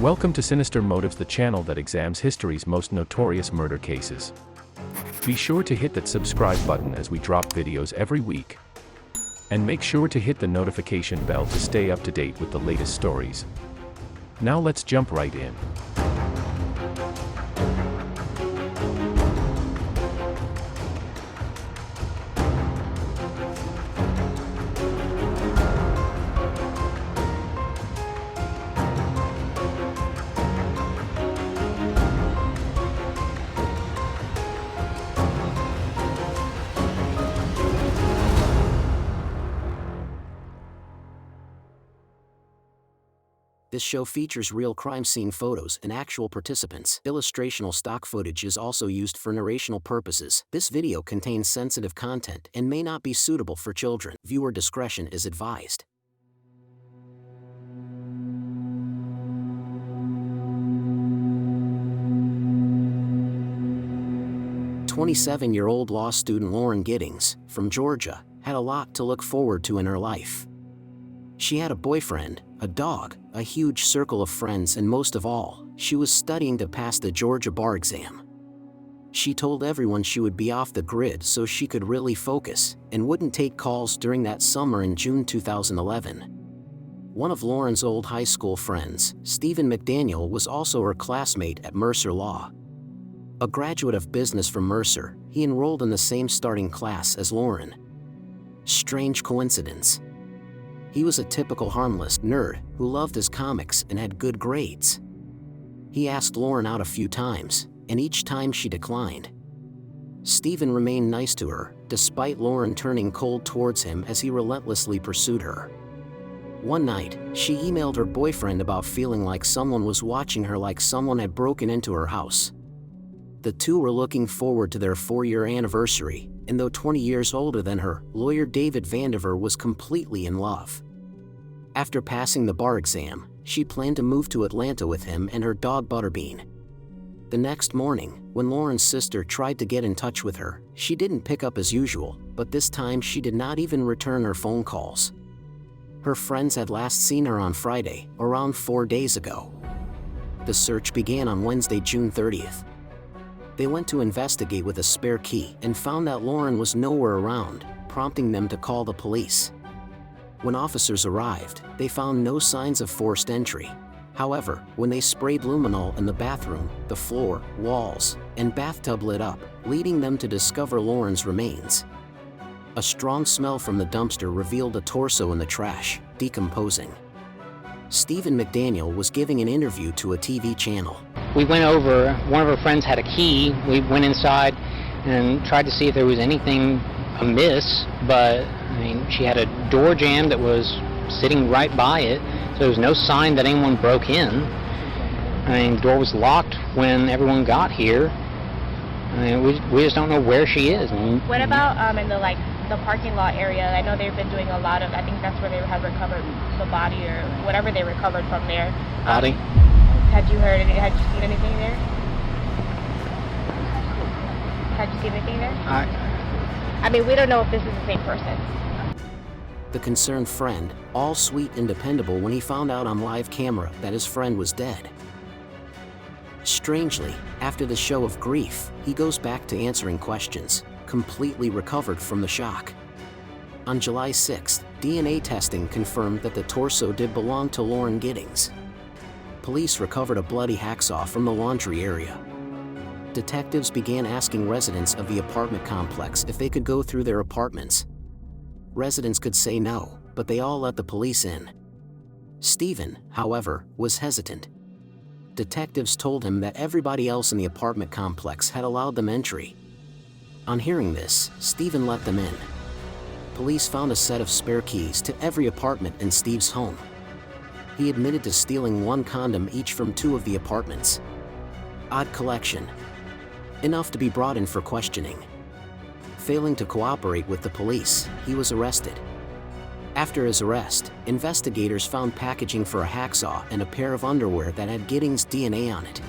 Welcome to Sinister Motives, the channel that examines history's most notorious murder cases. Be sure to hit that subscribe button as we drop videos every week. And make sure to hit the notification bell to stay up to date with the latest stories. Now let's jump right in. This show features real crime scene photos and actual participants. Illustrational stock footage is also used for narrational purposes. This video contains sensitive content and may not be suitable for children. Viewer discretion is advised. "27-year-old law student Lauren Giddings, from Georgia, had a lot to look forward to in her life. She had a boyfriend, a dog, a huge circle of friends, and most of all, she was studying to pass the Georgia bar exam. She told everyone she would be off the grid so she could really focus, and wouldn't take calls during that summer in June 2011. One of Lauren's old high school friends, Stephen McDaniel, was also her classmate at Mercer Law. A graduate of business from Mercer, he enrolled in the same starting class as Lauren. Strange coincidence. He was a typical harmless nerd who loved his comics and had good grades. He asked Lauren out a few times, and each time she declined. Stephen remained nice to her, despite Lauren turning cold towards him as he relentlessly pursued her. One night, she emailed her boyfriend about feeling like someone was watching her, like someone had broken into her house. The two were looking forward to their 4-year anniversary, and though 20 years older than her, lawyer David Vandiver was completely in love. After passing the bar exam, she planned to move to Atlanta with him and her dog Butterbean. The next morning, when Lauren's sister tried to get in touch with her, she didn't pick up as usual, but this time she did not even return her phone calls. Her friends had last seen her on Friday, around 4 days ago. The search began on Wednesday, June 30th. They went to investigate with a spare key and found that Lauren was nowhere around, prompting them to call the police. When officers arrived, they found no signs of forced entry. However, when they sprayed luminol in the bathroom, the floor, walls, and bathtub lit up, leading them to discover Lauren's remains. A strong smell from the dumpster revealed a torso in the trash, decomposing. Stephen McDaniel was giving an interview to a TV channel. We went over, one of her friends had a key. We went inside and tried to see if there was anything amiss, but she had a door jamb that was sitting right by it, so there was no sign that anyone broke in. The door was locked when everyone got here. We just don't know where she is. What about in the parking lot area? I know they've been doing a lot of, I think that's where they have recovered the body or whatever they recovered from there. Body? Had you heard had you seen anything there? Had you seen anything there? We don't know if this is the same person. The concerned friend, all sweet and dependable when he found out on live camera that his friend was dead. Strangely, after the show of grief, he goes back to answering questions, completely recovered from the shock. On July 6th, DNA testing confirmed that the torso did belong to Lauren Giddings. Police recovered a bloody hacksaw from the laundry area. Detectives began asking residents of the apartment complex if they could go through their apartments. Residents could say no, but they all let the police in. Stephen, however, was hesitant. Detectives told him that everybody else in the apartment complex had allowed them entry. On hearing this, Stephen let them in. Police found a set of spare keys to every apartment in Steve's home. He admitted to stealing 1 condom each from 2 of the apartments. Odd collection. Enough to be brought in for questioning. Failing to cooperate with the police, he was arrested. After his arrest, investigators found packaging for a hacksaw and a pair of underwear that had Giddings' DNA on it.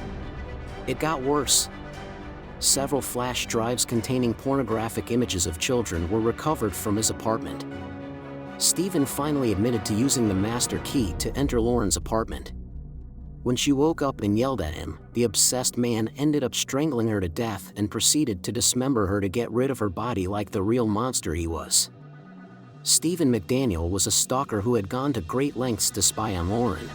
It got worse. Several flash drives containing pornographic images of children were recovered from his apartment. Stephen finally admitted to using the master key to enter Lauren's apartment. When she woke up and yelled at him, the obsessed man ended up strangling her to death and proceeded to dismember her to get rid of her body like the real monster he was. Stephen McDaniel was a stalker who had gone to great lengths to spy on Lauren.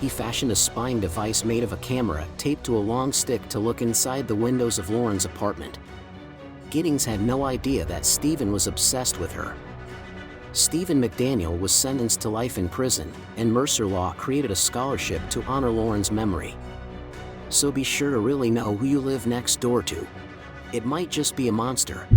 He fashioned a spying device made of a camera taped to a long stick to look inside the windows of Lauren's apartment. Giddings had no idea that Stephen was obsessed with her. Stephen McDaniel was sentenced to life in prison, and Mercer Law created a scholarship to honor Lauren's memory. So be sure to really know who you live next door to. It might just be a monster,